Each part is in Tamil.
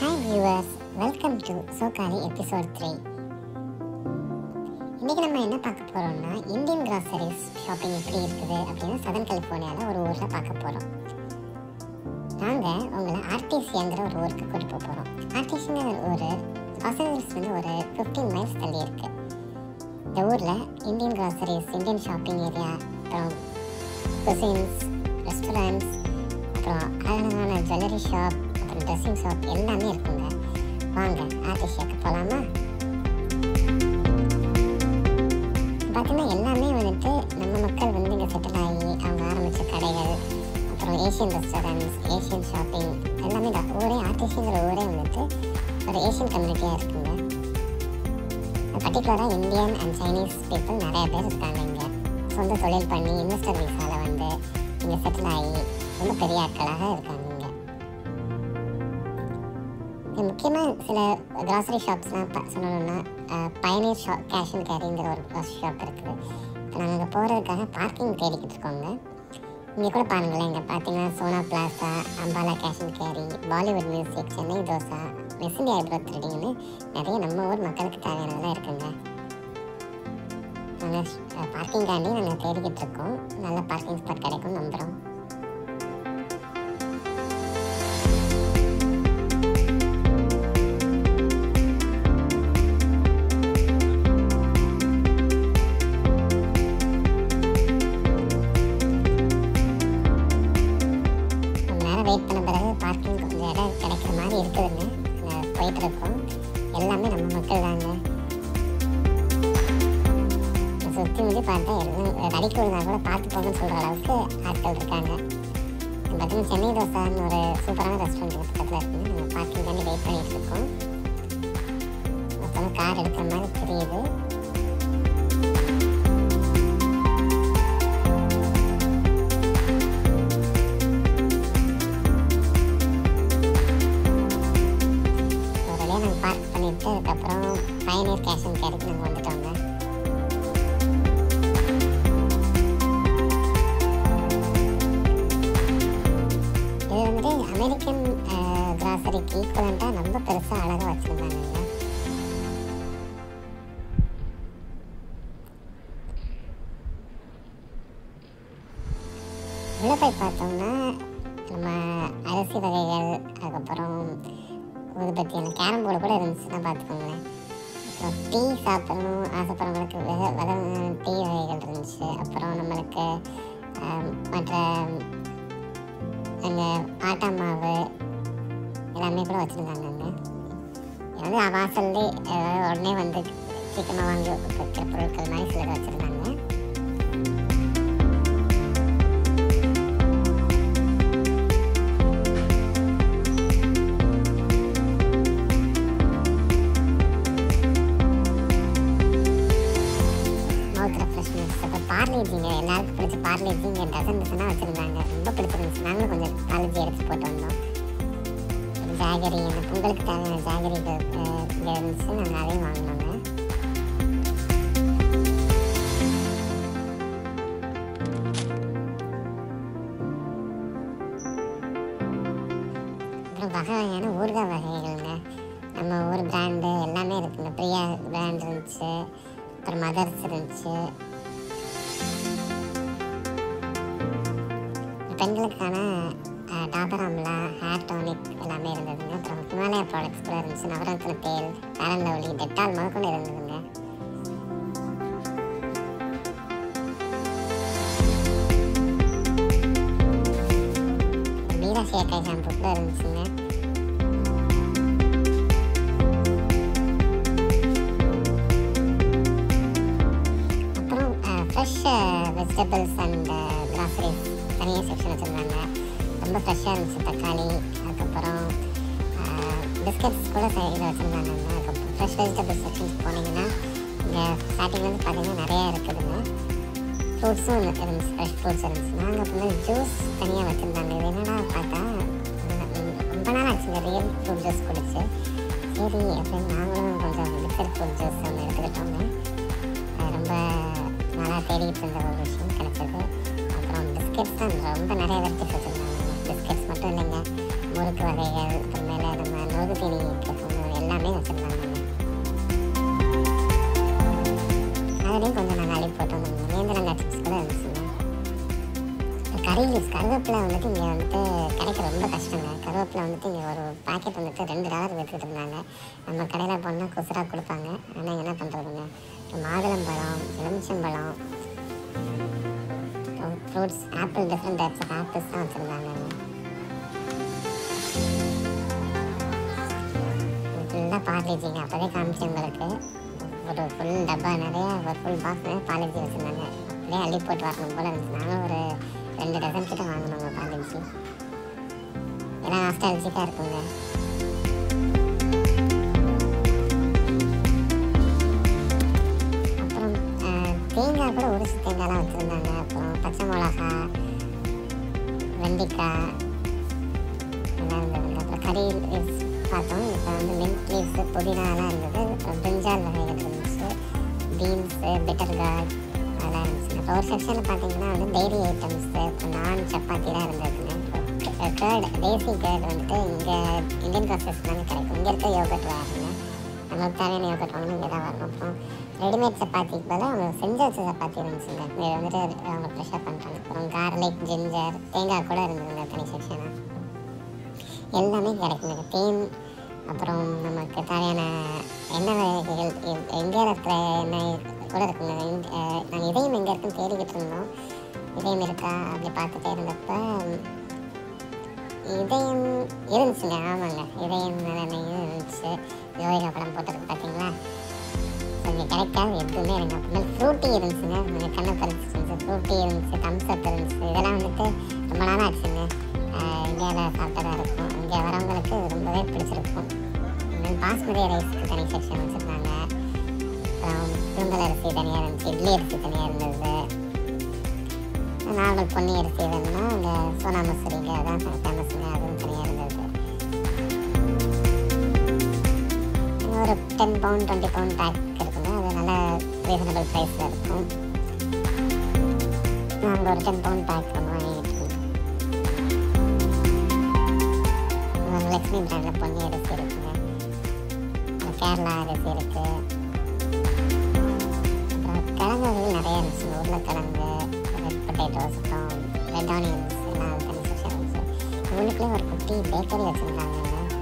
Hi viewers, welcome to Sokali episode 3. இன்னைக்கு நம்ம என்ன பார்க்க போறோம்னா இந்தியன் கிராசரிஸ் ஷாப்பிங் எப்படி இருக்குது அப்படின்னு சதன் கலிஃபோர்னியால ஒரு ஊர்ல பார்க்க போறோம். நாங்க உங்களை ஆர்டிசிங்கிற ஒரு ஊருக்கு கூட்டிட்டு போறோம். ஆர்டிசிங்கிற ஒரு லாஸ் ஏஞ்சல்ஸ்ல ஒரு 15 மைல்ஸ் தள்ளி இருக்கு. இந்த ஊர்ல Indian groceries, Indian shopping area, அப்புறம் குசின்ஸ், ரெஸ்டாரண்ட்ஸ், அப்புறம் அழகான ஜுவல்லரி ஷாப், அப்புறம் ட்ரெஸ்ஸிங் ஷாப் எல்லாமே இருக்குங்க. வாங்க ஆர்டிசியாக்கு போகலாமா? பார்த்தீங்கன்னா எல்லாமே வந்துட்டு நம்ம மக்கள் வந்து இங்கே செட்டில் ஆகி அவங்க ஆரம்பித்த கடைகள், அப்புறம் ஏஷியன் ரெஸ்டாரண்ட்ஸ், ஏஷியன் ஷாப்பிங் எல்லாமே தான். ஊரே ஆர்டிசிங்கிற ஊரே வந்துட்டு ஒரு ஏஷியன் கம்யூனிட்டியாக இருக்குங்க. பர்டிகுலராக இந்தியன் அண்ட் சைனீஸ் பீப்புள் நிறைய பேர் இருக்காங்க இங்கே. சொந்த தொழில் பண்ணி இன்வெஸ்டர் விசாவில் வந்து இங்கே செட்டில் ஆகி ரொம்ப பெரிய ஆட்களாக இருக்காங்க இங்கே. முக்கியமாக சில கிராசரி ஷாப்ஸ்லாம் சொல்லணும்னா பயனீர் ஷாப், கேஷ் அண்ட் கேரிங்கிற ஒரு ஷாப் இருக்குது. இப்போ நாங்கள் அங்கே போகிறதுக்காக பார்க்கிங் தேடிக்கிட்டு இருக்கோங்க. இங்கே கூட பாருங்களேன், இங்கே பார்த்தீங்கன்னா Sona plaza, Ambala cash and carry, Bollywood music, Chennai dosa, miss India eyebrow த்ரெடிங்னு நிறைய நம்ம ஊர் மக்களுக்கு தேவையானதெல்லாம் இருக்குங்க. நாங்கள் பார்க்கிங்காண்டி நாங்கள் தேடிக்கிட்டு இருக்கோம். நல்ல பார்க்கிங் ஸ்பாட் கிடைக்கும் நம்புகிறோம். வெயிட் பண்ண பிறகு பார்க்கிங் கொஞ்சம் இடம் கிடைக்கிற மாதிரி இருக்குதுங்க. போயிட்டு இருக்கோம். எல்லாமே நம்ம மக்கள் தாங்க. சுற்றி முடி பார்த்தா எல்லாம் அடிக்க விழுந்தா கூட பார்த்து போகணும்னு சொல்கிற அளவுக்கு ஆட்கள் இருக்காங்க. பார்த்தீங்கன்னா சென்னை தோசான்னு ஒரு சூப்பரான ரெஸ்டாரண்ட் பக்கத்தில் இருக்குங்க. நம்ம பார்க்கிங் தாண்டி வெயிட் பண்ணிகிட்டு இருக்கோம். மொத்தமாக கார் எடுக்கிற மாதிரி தெரியுது. பார்க் பண்ணிட்டு அதுக்கப்புறம் பயனீர் கேஷ் அண்ட் கேரிக்கு நாங்கள் வந்துட்டோங்க. இது வந்துட்டு அமெரிக்கன் கிராசரிக்கு ஈக்குவலண்ட்டாக ரொம்ப பெருசாக அழகாக வச்சுருந்தாங்க. உள்ளே போய் பார்த்தோம்னா நம்ம அரிசி வகைகள், அதுக்கப்புறம் ஊதுபத்தி, அந்த கேரம் போர்டு கூட இருந்துச்சுன்னா பார்த்துக்கோங்களேன். அப்புறம் டீ சாப்பிடணும் ஆசைப்படுறவங்களுக்கு டீ வகைகள் இருந்துச்சு. அப்புறம் நம்மளுக்கு மற்ற அந்த ஆட்டா மாவு எல்லாமே கூட வச்சுருந்தாங்க. இது வந்து வாசல்லே உடனே வந்து சீக்கிரமாக வாங்கி வைக்கிற பொருட்கள் மாதிரி சிலர் வச்சுருந்தாங்க. பார்லேஜிங்க எல்லாருக்கும் பிடிச்ச பார்லேஜிங்க டசனாக வச்சுருந்தாங்க. ரொம்ப பிடிச்சிருந்துச்சு. நாங்களும் கொஞ்சம் காலேஜ் எடுத்து போட்டு வந்தோம். ஜாகரி, அந்த பொங்கலுக்கு தேவையான ஜாகரிகள் இங்கே இருந்துச்சு. நாங்கள் அதையும் வாங்கினோங்க. அப்புறம் வகை வகையான ஊறுகாய் வகைகள்ங்க. நம்ம ஊர் பிராண்டு எல்லாமே இருக்குங்க. பிரியா பிராண்ட் இருந்துச்சு, அப்புறம் மதர்ஸ் இருந்துச்சு. பெண்களுக்கான டாபர் ஆம்லா, ஹேர் டானிக் எல்லாமே இருந்ததுங்க. அப்புறம் ஹிமாலயா ப்ராடக்ட்ஸ் கூட இருந்துச்சு. நவரத்ன தேல், ஃபேர் அண்ட் லவ்லி, டெட்டால் முதற்கொண்டு இருந்ததுங்க. மீரா ஷேக்காய் ஷாம்பு கூட இருந்துச்சுங்க. அப்புறம் ஃப்ரெஷ் வெஜிடபிள்ஸ் அண்ட் கிராசரிஸ் தனியாக செக்ஷன் வச்சுருந்தாங்க. ரொம்ப ஃப்ரெஷ்ஷாக இருந்துச்சு. தக்காளி, அதுக்கப்புறம் பிஸ்கெட்ஸ் கூட இதில் வச்சுருந்தாங்க. அதுக்கப்புறம் ஃப்ரெஷ் வெஜிடபிள்ஸ் செக்ஷன்ஸ் போனீங்கன்னா இங்கே ஸ்டார்டிங் வந்து பார்த்திங்கன்னா நிறையா இருக்குதுங்க. ஃப்ரூட்ஸும் இருந்துச்சு, ஃப்ரெஷ் ஃப்ரூட்ஸ் இருந்துச்சு. நாங்கள் அப்புறம் ஜூஸ் தனியாக வச்சுருந்தாங்க. இது என்னடா பார்த்தா ரொம்ப நாள் ஆச்சு இந்த ரியல் ஃப்ரூட் ஜூஸ் குடிச்சு. சரி அப்படின்னு நாங்களும் கொஞ்சம் லிக்விட் ஃப்ரூட் ஜூஸ் ஒன்று எடுத்துக்கிட்டோங்க. ரொம்ப நல்லா தேடிட்டு இருந்த ஒரு விஷயம் கிடச்சிது. அப்புறம் பிஸ்கெட்ஸ் தான் ரொம்ப நிறைய வெரைட்டிஸ் வச்சுருந்தாங்க. பிஸ்கெட்ஸ் மட்டும் இல்லைங்க, முறுக்கு வகைகள், அப்புறமேல நம்ம நொறுக்கு தீனி எல்லாமே வச்சுருந்தாங்க. அதுலேயும் கொஞ்சம் நாங்கள் அள்ளி போட்டோம். நேந்திரங்காய் சிப்ஸ் கூட இருந்துச்சுங்க. கறி லீவ்ஸ் கருவேப்பிலை வந்துட்டு இங்கே வந்துட்டு கிடைக்க ரொம்ப கஷ்டங்க. கருவேப்பிலை வந்துட்டு இங்கே ஒரு பாக்கெட் வந்துட்டு $2 விற்றுட்டு இருந்தாங்க. நம்ம கடையில் போனால் குசுராக கொடுப்பாங்க. ஆனால் என்ன பண்ணுறதுங்க, மாதுளம்பழம், எலுமிச்சம்பழம், fruits, apple, different types of apples தான் வச்சுருந்தாங்க. ஃபுல்லாக பார்லேஜிங்க. அப்போதே காமிச்சு உங்களுக்கு ஒரு ஃபுல் டப்பா நிறையா, ஒரு ஃபுல் பாக்ஸ் நிறைய பார்லேஜி வச்சுருந்தாங்க. அப்படியே அள்ளி போட்டு வரணும் போல் இருந்துச்சு. நாங்களும் ஒரு 2 டசன் கிட்ட வாங்கினோங்க பார்லேஜி. எல்லாம் நாஸ்டாலஜிக்காக இருக்குங்க. அப்புறம் தேங்காய் கூட உரிச்சு தேங்காய்லாம் வச்சுருந்தாங்க. அப்புறம் பச்சை மிளகா, வெண்டைக்காய் எல்லாம் இருந்ததுங்க. அப்புறம் கறி லீவ்ஸ் பார்த்தோம். இப்போ வந்து மின்ட் லீவ்ஸு, புதினாலாம் இருந்தது. அப்புறம் பிரிஞ்சால் வகைகள் இருந்துச்சு, பீன்ஸு, பிட்டர்கார்ட் அதெல்லாம் இருந்துச்சுங்க. இப்போ ஒரு செக்ஷனில் பார்த்தீங்கன்னா வந்து டெய்ரி ஐட்டம்ஸு, அப்புறம் நான் சப்பாத்திலாம் இருந்ததுங்க. கேர்டு, தேசி கேர்டு வந்துட்டு இங்கே இந்தியன் ப்ராசஸ் தானே கிடைக்கும். இங்கே இருக்க யோகட் வேறுங்க. நம்மளுக்கு தேவையான யோகட் வாங்கணும் இங்கே தான் வரணும். அப்புறம் ரெடிமேட் சப்பாத்திக்கு பதிலாக அவங்க செஞ்சு வச்ச சப்பாத்தி இருந்துச்சுங்க. இது வந்துட்டு அவங்க ப்ரெஷர் பண்ணுறாங்க. அப்புறம் கார்லிக், ஜிஞ்சர், தேங்காய் கூட இருந்ததுங்க தனி செக்ஷனாக. எல்லாமே கிடைக்குங்க. தேன், அப்புறம் நமக்கு தேவையான எண்ணெய் வகைகள், எங்கே இருக்கிற எண்ணெய் கூட இருக்குங்க. நாங்கள் இதயம் எங்கே இருக்குன்னு தேடிக்கிட்டு இருந்தோம். இதயம் இருக்கா அப்படி பார்த்துட்டே இருந்தப்போ இதயம் இருந்துச்சுங்க. ஆமாங்க, இதயம் நல்லெண்ணெயும் இருந்துச்சு. ஜோதிகா படம் போட்டதுக்கு பார்த்தீங்களா, கொஞ்சம் கிடைக்காது எதுவுமே எனக்கு. அப்புறமே ஃப்ரூட்டி இருந்துச்சுங்க. கொஞ்சம் கண்ணை பறிச்சிருந்துச்சு. ஃப்ரூட்டி இருந்துச்சு, தம்ஸ்அப் இருந்துச்சு. இதெல்லாம் வந்துட்டு ரொம்ப நாளாக ஆச்சுங்க. இந்தியாவில் சாப்பிட்டதாக இருக்கும். இங்கே வரவங்களுக்கு ரொம்பவே பிடிச்சிருக்கும். பாஸ்மதி ரைஸ்க்கு தனி செக்ஷன் வச்சுருந்தாங்க. அப்புறம் புழுங்கல் அரிசி தனியாக இருந்துச்சு, இட்லி அரிசி தனியாக இருந்தது. நார்மல் பொன்னி அரிசி வேணும்னா இந்த சோனா மசூரிங்க அதான் ஃபேமஸுங்க, அதுவும் தனியாக இருந்தது. ஒரு 10 பவுண்ட் 20 பவுண்ட் பேக் இருக்குங்க. அது நல்ல ரீசனபிள் ப்ரைஸில் இருக்கும். நாங்கள் ஒரு 10 பவுண்ட் பேக் வாங்கிட்டு இருக்கோம். லக்ஷ்மி பிராண்டில் பொன்னி அரிசி இருக்குங்க. கேரளா அரிசி இருக்குது. அப்புறம் கிழங்கு வகைகள் நிறைய இருந்துச்சு. உருளைக்கிழங்கு, ரெட் பொட்டேட்டோஸ், அப்புறம் ரெட் ஆனியன்ஸ் எல்லாம் தனி செக்ஷன் இருந்துச்சு. உள்ளுக்குள்ளே ஒரு குட்டி பேக்கரி வச்சுருந்தாங்க.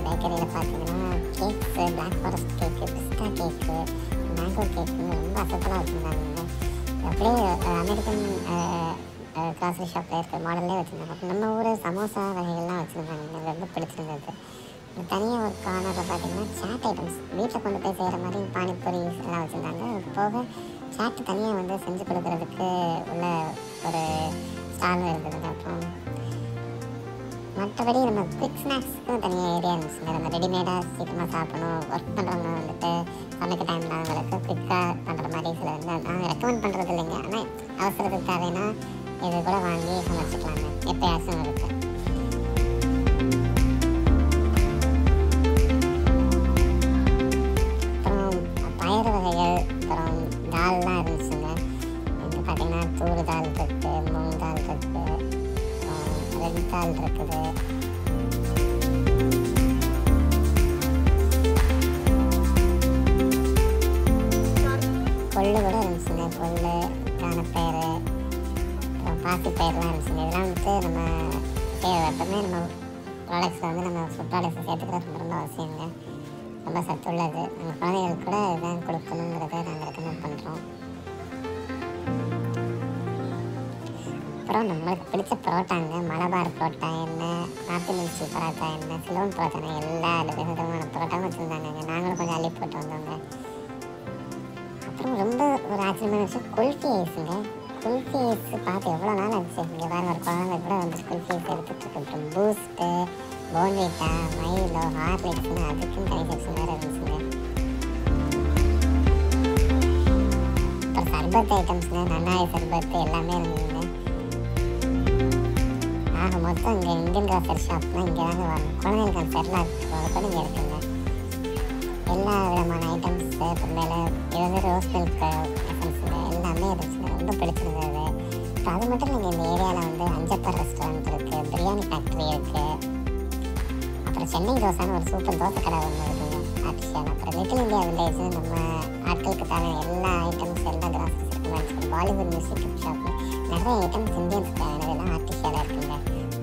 பேக்கரியில் பார்த்தீங்கன்னா கேக்ஸு, பிளாக் ஃபாரஸ்ட் கேக்கு, பிஸ்தா கேக்கு, மேங்கோ கேக்குன்னு ரொம்ப அசத்தலாக வச்சுருந்தாங்க. அப்படியே அமெரிக்கன் கிராசரி ஷாப்பில் இருக்கிற மாடல்லே வச்சுருந்தாங்க. அப்புறம் நம்ம ஊர் சமோசா வகைகள்லாம் வச்சுருந்தாங்க. ரொம்ப பிடிச்சிருந்தது. தனியாக ஒரு கார்னரில் பார்த்தீங்கன்னா சாட் ஐட்டம்ஸ், வீட்டில் கொண்டு போய் செய்கிற மாதிரி பானிபூரி எல்லாம் வச்சுருந்தாங்க. போக சாட்டு தனியாக வந்து செஞ்சு கொடுக்குறதுக்கு உள்ள ஒரு ஸ்டாலும் இருந்ததுங்க. அப்புறம் மற்றபடி நம்ம குவிக் ஸ்நாக்ஸுக்கும் தனியாக ஏரியா இருந்துச்சுங்க. நம்ம ரெடிமேடாக சீக்கிரமாக சாப்பிடணும், ஒர்க் பண்ணுறவங்க வந்துட்டு சமைக்க டைம் இல்லாதவங்களுக்கு குவிக்காக பண்ணுற மாதிரி சில வந்து நாங்கள் ரெக்கமெண்ட் பண்ணுறது இல்லைங்க. ஆனால் அவசரத்துக்கு தேவைன்னா இது கூட வாங்கி சமைச்சிக்கலாங்க, எப்போயாச்சும் இருக்குது. பயறு வகைகள், அப்புறம் தால்லாம் இருந்துச்சுங்க. இங்கே பார்த்தீங்கன்னா தூர் தால் இருக்குது, மூங் தால் இருக்குது, ரெட் தால் இருக்குது. கொள்ளு கூட இருந்துச்சுங்க. கொள்ளு, காணப்பயிறு, அப்புறம் பாசிப்பயிரெலாம் இருந்துச்சுங்க. இதெல்லாம் வந்துட்டு நம்ம எப்பவுமே நம்ம ப்ராடக்ட்ஸில் வந்து நம்ம ஃபுட் ப்ராடக்ட்ஸை சேர்த்துக்கிறது ரொம்ப அவசியங்க. ரொம்ப சத்துள்ளது. நம்ம குழந்தைகளுக்கு கூட இதுதான் கொடுக்கணுங்கிறத நாங்கள் ரெக்கமெண்ட் பண்ணுறோம். அப்புறம் நம்மளுக்கு பிடிச்ச பரோட்டாங்க. மலபார் பரோட்டா என்ன, நார்த் இந்தியன் பரோட்டா என்ன, சிலோன் பரோட்டா எல்லா விதமான பரோட்டாவும் வச்சுருந்தாங்க. நாங்களும் கொஞ்சம் அள்ளி போட்டு வந்தோங்க. அப்புறம் ரொம்ப ஒரு ஆச்சரியமான விஷயம் குல்ஃபி ஐஸுங்க. குல்ஃபி ஐஸ் பார்த்து எவ்வளோ நாள் ஆச்சு. இங்கே வேறு ஒரு குழந்தை கூட வந்துட்டு குல்ஃபி ஐஸ் எடுத்துகிட்டு அப்புறம் பூஸ்ட்டு, போன்விட்டா, மைலோ, ஹார்லிக்ஸ்னு அதுக்குன்னு தனி செக்ஷன் வேறு இருந்துச்சுங்க. அப்புறம் சர்பத் ஐட்டம்ஸுங்க, நன்னாய் சர்பத்து எல்லாமே இருந்ததுங்க. ஆக மொத்தம் இங்கே இந்தியன் கிராசரி ஷாப்னால் இங்கே தாங்க வரணும். குழந்தைங்களுக்கு செர்லாக் கூட இங்கே இருக்குங்க. எல்லா விதமான ஐட்டம்ஸு, அப்புறமேலே இது வந்து ரோஸ் மில்க் ஐட்டம்ஸுங்க எல்லாமே இருந்துச்சுங்க. ரொம்ப பிடிச்சிருந்தது. இப்போ அது மட்டும் இல்லைங்க, இந்த ஏரியாவில் வந்து அஞ்சப்பர் ரெஸ்டாரண்ட் இருக்குது, பிரியாணி ஃபேக்ட்ரி இருக்குது, சென்னை தோசான்னு ஒரு சூப்பர் தோசை கடை ஒன்று இருக்குங்க ஆர்டிஷியாவில். அப்புறம் லிட்டில் இந்தியா வில்லேஜ் நம்ம ஆட்களுக்கு தேவையான எல்லா ஐட்டம்ஸ் எல்லா கிராசரிஸ் இருக்குங்க. பாலிவுட் மியூசிக் ஷாப் நிறைய ஐட்டம்ஸ் இந்தியன்ஸ் தேவையானதெல்லாம் ஆர்டிஷியாவில் இருக்குங்க.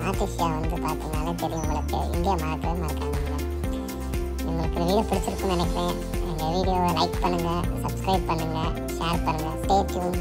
ஆர்டிஷியா வந்து பார்த்தீங்கன்னாலே தெரியும் உங்களுக்கு, இந்தியா மறக்கவே மறக்காதுங்க. உங்களுக்கு இந்த வீடியோ பிடிச்சிருக்குன்னு நினைக்கிறேன். எங்கள் வீடியோவை லைக் பண்ணுங்கள், சப்ஸ்கிரைப் பண்ணுங்கள், ஷேர் பண்ணுங்கள். Stay tune.